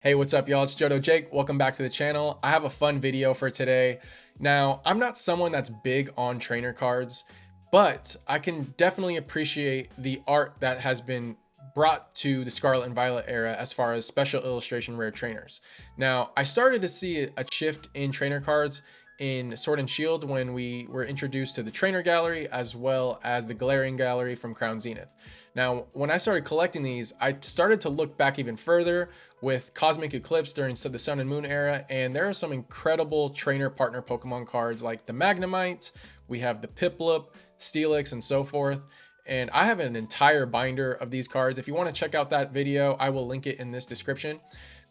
Hey, what's up, y'all? It's Jodo Jake. Welcome back to the channel. I have a fun video for today. Now, I'm not someone that's big on trainer cards, but I can definitely appreciate the art that has been brought to the Scarlet and Violet era as far as special illustration rare trainers. Now, I started to see a shift in trainer cards in Sword and Shield when we were introduced to the trainer gallery as well as the Galarian gallery from Crown Zenith. Now, when I started collecting these, I started to look back even further with Cosmic Eclipse during the Sun and Moon era, and there are some incredible trainer partner Pokemon cards like the Magnemite, we have the Piplup, Steelix, and so forth. And I have an entire binder of these cards. If you want to check out that video, I will link it in this description.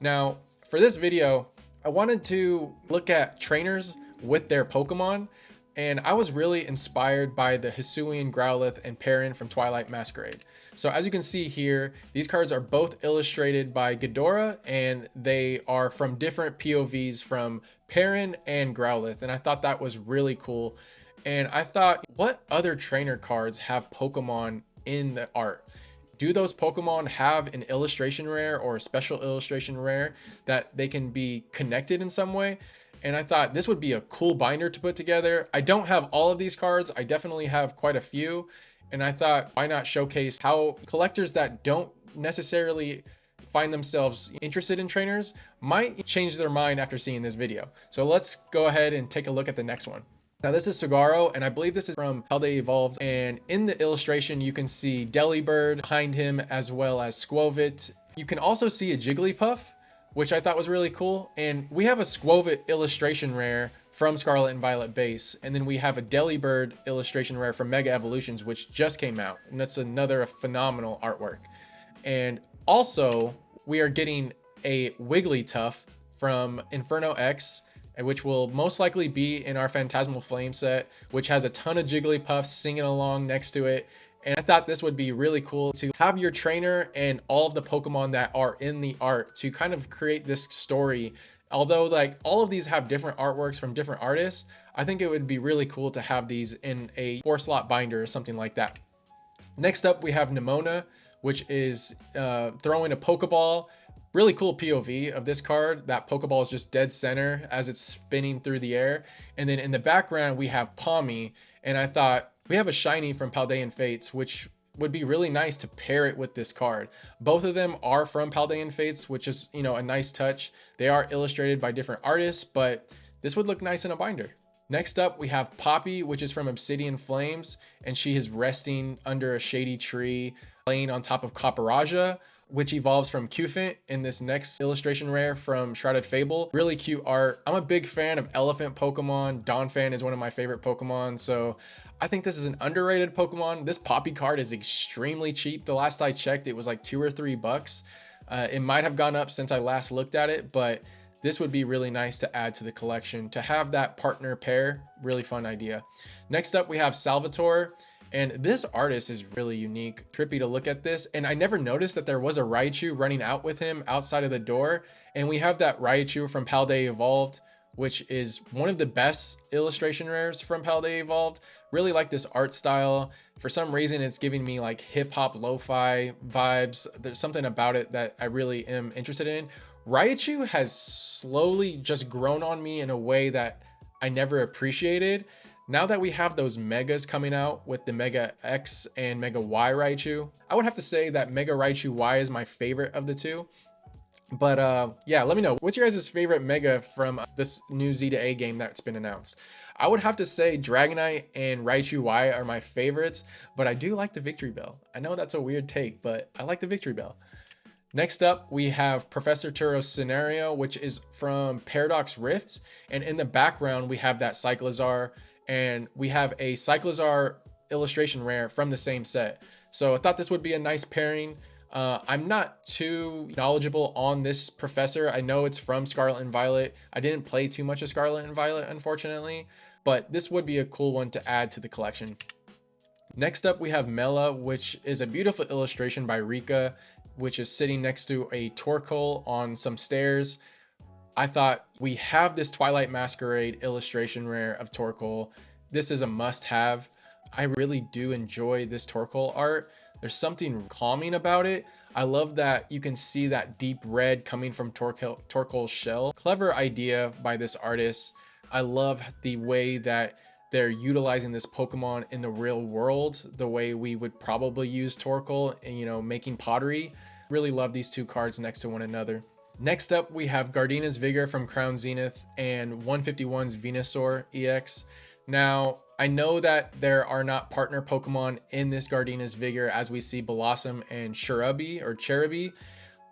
Now, for this video, I wanted to look at trainers with their Pokemon, and I was really inspired by the Hisuian Growlithe and Perrin from Twilight Masquerade. So as you can see here, these cards are both illustrated by Ghidorah, and they are from different POVs from Perrin and Growlithe, and I thought that was really cool. And I thought, what other trainer cards have Pokemon in the art? Do those Pokemon have an illustration rare or a special illustration rare that they can be connected in some way? And I thought this would be a cool binder to put together. I don't have all of these cards. I definitely have quite a few. And I thought, why not showcase how collectors that don't necessarily find themselves interested in trainers might change their mind after seeing this video. So let's go ahead and take a look at the next one. Now this is Sagaro, and I believe this is from How They Evolved. And in the illustration, you can see Delibird behind him as well as Squovit. You can also see a Jigglypuff, which I thought was really cool. And we have a Squovit illustration rare from Scarlet and Violet base. And then we have a Delibird illustration rare from Mega Evolutions, which just came out. And that's another phenomenal artwork. And also, we are getting a Wigglytuff from Inferno X, which will most likely be in our Phantasmal Flame set, which has a ton of Jigglypuffs singing along next to it. And I thought this would be really cool to have your trainer and all of the Pokemon that are in the art to kind of create this story. Although like all of these have different artworks from different artists, I think it would be really cool to have these in a 4-slot binder or something like that. Next up, we have Nemona, which is throwing a Pokeball. Really cool POV of this card. That Pokeball is just dead center as it's spinning through the air. And then in the background, we have Palmy. And I thought we have a shiny from Paldean Fates, which would be really nice to pair it with this card. Both of them are from Paldean Fates, which is, you know, a nice touch. They are illustrated by different artists, but this would look nice in a binder. Next up, we have Poppy, which is from Obsidian Flames, and she is resting under a shady tree, laying on top of Copperaja, which evolves from Cufant in this next illustration rare from Shrouded Fable. Really cute art. I'm a big fan of elephant Pokemon. Donphan is one of my favorite Pokemon, so I think this is an underrated Pokemon. This Poppy card is extremely cheap. The last I checked, it was like $2 or $3. It might have gone up since I last looked at it, but this would be really nice to add to the collection. To have that partner pair, really fun idea. Next up, we have Salvatore. And this artist is really unique. Trippy to look at this. And I never noticed that there was a Raichu running out with him outside of the door. And we have that Raichu from Paldea Evolved, which is one of the best illustration rares from Paldea Evolved. Really like this art style. For some reason, it's giving me like hip hop lo-fi vibes. There's something about it that I really am interested in. Raichu has slowly just grown on me in a way that I never appreciated. Now that we have those Megas coming out with the Mega X and Mega Y Raichu, I would have to say that Mega Raichu Y is my favorite of the two. But yeah, let me know. What's your guys' favorite Mega from this new Z to A game that's been announced? I would have to say Dragonite and Raichu Y are my favorites, but I do like the Victory Bell. I know that's a weird take, but I like the Victory Bell. Next up, we have Professor Turo's Scenario, which is from Paradox Rifts. And in the background, we have that Cyclizar, and we have a Cyclizar illustration rare from the same set. So I thought this would be a nice pairing. I'm not too knowledgeable on this professor. I know it's from Scarlet and Violet. I didn't play too much of Scarlet and Violet, unfortunately, but this would be a cool one to add to the collection. Next up, we have Mela, which is a beautiful illustration by Erika, which is sitting next to a Torkoal on some stairs. I thought we have this Twilight Masquerade illustration rare of Torkoal. This is a must-have. I really do enjoy this Torkoal art. There's something calming about it. I love that you can see that deep red coming from Torkoal's shell. Clever idea by this artist. I love the way that they're utilizing this Pokemon in the real world, the way we would probably use Torkoal and, you know, making pottery. Really love these two cards next to one another. Next up, we have Gardenia's Vigor from Crown Zenith and 151's Venusaur EX. Now, I know that there are not partner Pokemon in this Gardenia's Vigor, as we see Blossom and Cherubi,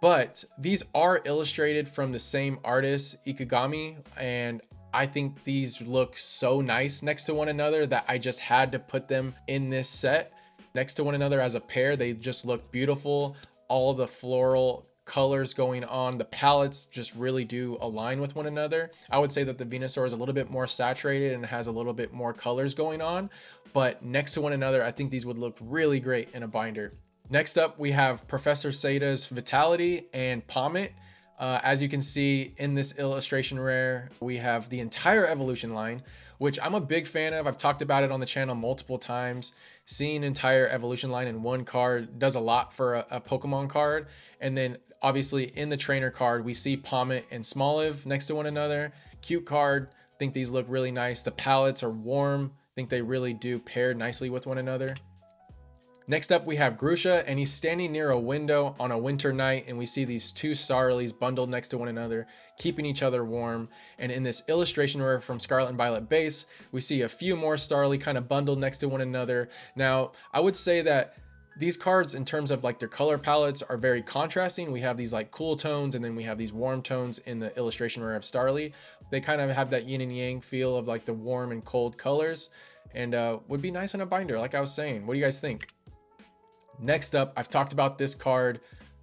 but these are illustrated from the same artist, Ikigami, and I think these look so nice next to one another that I just had to put them in this set next to one another as a pair. They just look beautiful. All the floral colors going on, the palettes just really do align with one another. I would say that the Venusaur is a little bit more saturated and has a little bit more colors going on, but next to one another, I think these would look really great in a binder. Next up, we have Professor Sada's Vitality and Pommet. As you can see in this illustration rare, we have the entire evolution line, which I'm a big fan of. I've talked about it on the channel multiple times. Seeing entire evolution line in one card does a lot for a Pokemon card. And then obviously in the trainer card, we see Pommet and Smoliv next to one another. Cute card. I think these look really nice. The palettes are warm. I think they really do pair nicely with one another. Next up, we have Grusha, and he's standing near a window on a winter night, and we see these two Starlies bundled next to one another, keeping each other warm. And in this illustration rare from Scarlet and Violet base, we see a few more Starly kind of bundled next to one another. Now, I would say that these cards, in terms of like their color palettes, are very contrasting. We have these like cool tones, and then we have these warm tones in the illustration rare of Starly. They kind of have that yin and yang feel of like the warm and cold colors, and would be nice in a binder, like I was saying. What do you guys think? Next up, I've talked about this card.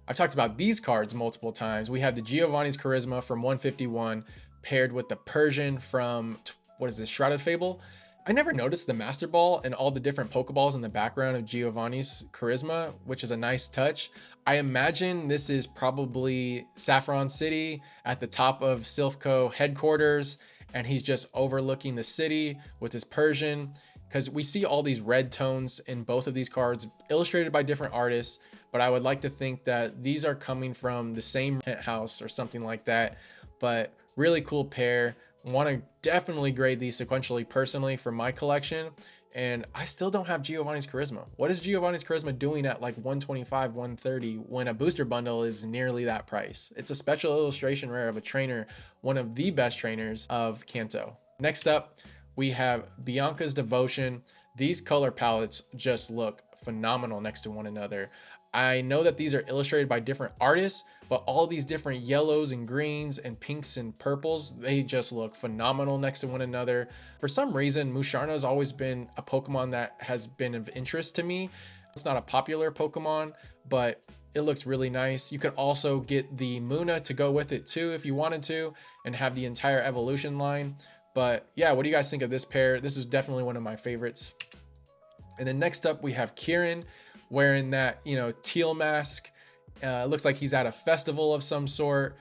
I've talked about these cards multiple times. We have the Giovanni's Charisma from 151 paired with the Persian from, what is this, Shrouded Fable? I never noticed the Master Ball and all the different Pokeballs in the background of Giovanni's Charisma, which is a nice touch. I imagine this is probably Saffron City at the top of Silphco headquarters, and he's just overlooking the city with his Persian, because we see all these red tones in both of these cards illustrated by different artists, but I would like to think that these are coming from the same house or something like that. But really cool pair. Want to definitely grade these sequentially personally for my collection, and I still don't have Giovanni's Charisma. What is Giovanni's Charisma doing at like 125, 130 when a booster bundle is nearly that price? It's a special illustration rare of a trainer, one of the best trainers of Kanto. Next up, we have Bianca's Devotion. These color palettes just look phenomenal next to one another. I know that these are illustrated by different artists, but all these different yellows and greens and pinks and purples, they just look phenomenal next to one another. For some reason, Musharna has always been a Pokemon that has been of interest to me. It's not a popular Pokemon, but it looks really nice. You could also get the Muna to go with it too if you wanted to, and have the entire evolution line. But yeah, what do you guys think of this pair? This is definitely one of my favorites. And then next up, we have Kieran wearing that, you know, teal mask. Looks like he's at a festival of some sort.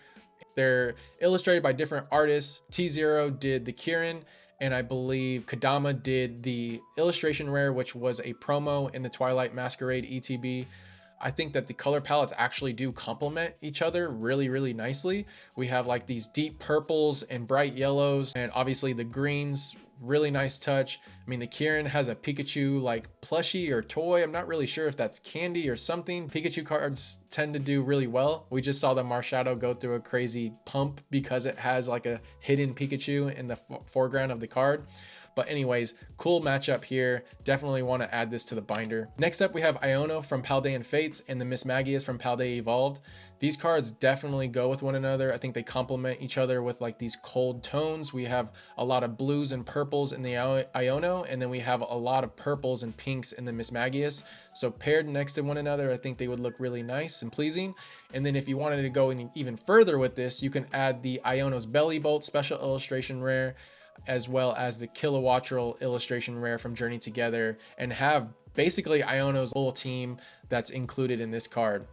They're illustrated by different artists. T0 did the Kieran, and I believe Kadama did the illustration rare, which was a promo in the Twilight Masquerade ETB. I think that the color palettes actually do complement each other really, really nicely. We have like these deep purples and bright yellows, and obviously the greens, really nice touch. I mean, the Kieran has a Pikachu like plushie or toy. I'm not really sure if that's candy or something. Pikachu cards tend to do really well. We just saw the Marshadow go through a crazy pump because it has like a hidden Pikachu in the foreground of the card. But anyways, cool matchup here. Definitely want to add this to the binder. Next up, we have Iono from Paldean Fates and the Mismagius from Paldea Evolved. These cards definitely go with one another. I think they complement each other with like these cold tones. We have a lot of blues and purples in the Iono, and then we have a lot of purples and pinks in the Mismagius. So paired next to one another, I think they would look really nice and pleasing. And then if you wanted to go even further with this, you can add the Iono's Belly Bolt special illustration rare, as well as the Kilowattrel illustration rare from Journey Together, and have basically Iono's whole team that's included in this card.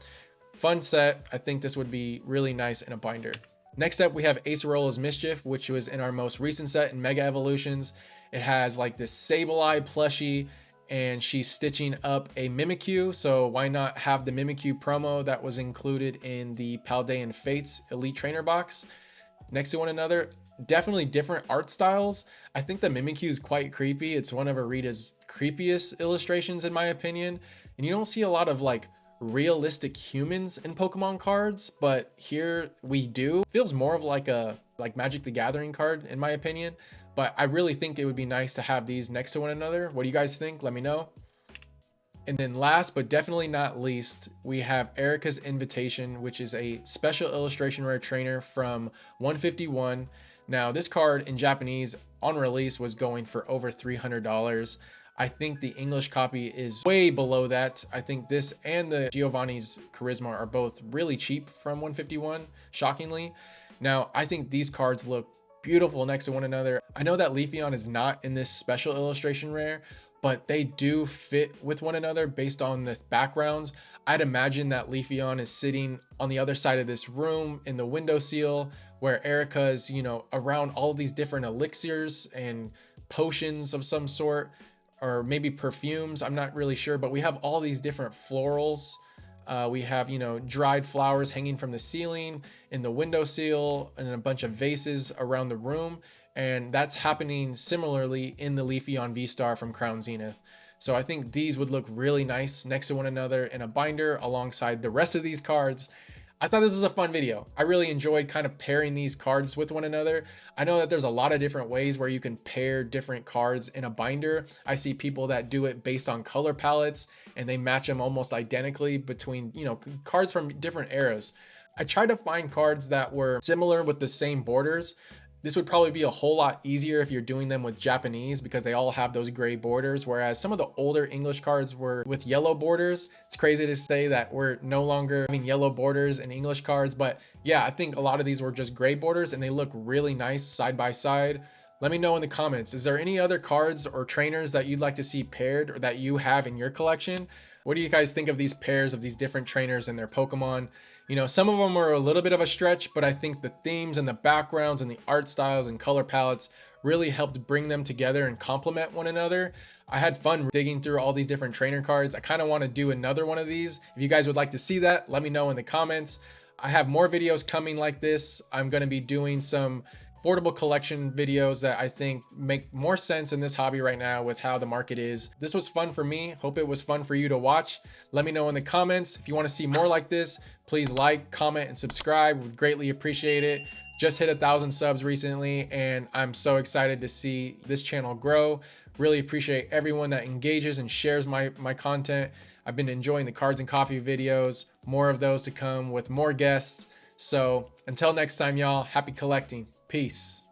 Fun set. I think this would be really nice in a binder. Next up, we have Acerola's Mischief, which was in our most recent set in Mega Evolutions. It has like this Sableye plushie, and she's stitching up a Mimikyu. So why not have the Mimikyu promo that was included in the Paldean Fates Elite Trainer box next to one another? Definitely different art styles. I think the Mimikyu is quite creepy. It's one of Arita's creepiest illustrations in my opinion. And you don't see a lot of like realistic humans in Pokemon cards, but here we do. Feels more of like a Magic the Gathering card in my opinion, but I really think it would be nice to have these next to one another. What do you guys think? Let me know. And then last but definitely not least, we have Erika's Invitation, which is a special illustration rare trainer from 151. Now this card in Japanese on release was going for over $300. I think the English copy is way below that. I think this and the Giovanni's Charisma are both really cheap from 151, shockingly. Now, I think these cards look beautiful next to one another. I know that Leafeon is not in this special illustration rare, but they do fit with one another based on the backgrounds. I'd imagine that Leafeon is sitting on the other side of this room in the windowsill, where Erika is, you know, around all these different elixirs and potions of some sort, or maybe perfumes. I'm not really sure, but we have all these different florals. We have, you know, dried flowers hanging from the ceiling in the windowsill and a bunch of vases around the room. And that's happening similarly in the Leafeon V-Star from Crown Zenith. So I think these would look really nice next to one another in a binder alongside the rest of these cards. I thought this was a fun video. I really enjoyed kind of pairing these cards with one another. I know that there's a lot of different ways where you can pair different cards in a binder. I see people that do it based on color palettes and they match them almost identically between, you know, cards from different eras. I tried to find cards that were similar with the same borders. This would probably be a whole lot easier if you're doing them with Japanese because they all have those gray borders, whereas some of the older English cards were with yellow borders. It's crazy to say that we're no longer having yellow borders in English cards, but yeah, I think a lot of these were just gray borders and they look really nice side by side. Let me know in the comments, is there any other cards or trainers that you'd like to see paired or that you have in your collection? What do you guys think of these pairs of these different trainers and their Pokemon? You know, some of them are a little bit of a stretch, but I think the themes and the backgrounds and the art styles and color palettes really helped bring them together and complement one another. I had fun digging through all these different trainer cards. I kind of want to do another one of these. If you guys would like to see that, let me know in the comments. I have more videos coming like this. I'm going to be doing some affordable collection videos that I think make more sense in this hobby right now with how the market is. This was fun for me. Hope it was fun for you to watch. Let me know in the comments. If you want to see more like this, please like, comment, and subscribe. Would greatly appreciate it. Just hit 1,000 subs recently, and I'm so excited to see this channel grow. Really appreciate everyone that engages and shares my content. I've been enjoying the cards and coffee videos. More of those to come with more guests. So until next time, y'all, happy collecting. Peace.